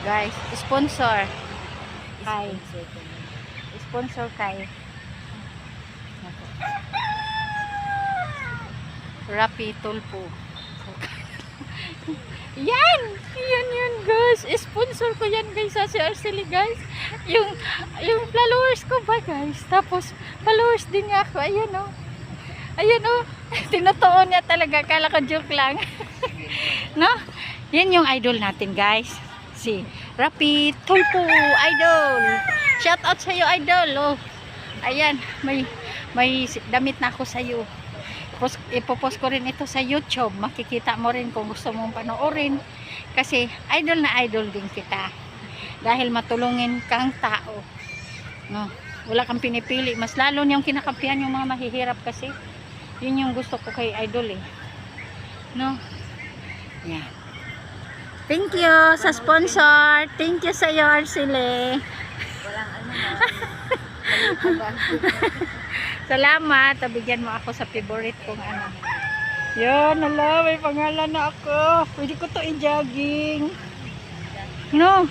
Guys, sponsor. Kay. Sponsor ko na. Sponsor kay. Rapi Tulpo. Yan! Yan yun guys. Sponsor ko yan guys sa si Arcely guys. Yung followers ko ba guys. Tapos followers din niya ako. Ayan o. Ayan o. Tinutuon niya talaga. Kala ko joke lang. No? Yan yung idol natin guys. Si Rapi Tulpo idol. Shout out sa iyo idol. Oh. Ayan. May damit na ako sa iyo. Ipopost ko rin ito sa YouTube. Makikita mo rin kung gusto mong panoorin. Kasi idol na idol din kita. Dahil matulungin kang tao. No? Wala kang pinipili. Mas lalo niyang kinakampihan yung mga mahihirap kasi. Yun yung gusto ko kay idol eh. No? Yan. Thank you sa sponsor. Thank you sa iyo Arcely. Walang ano na. Salamat, bigyan mo ako sa favorite kong ano. Yan, hala, may pangalan na ako. Pwede ko to i-jogging. No?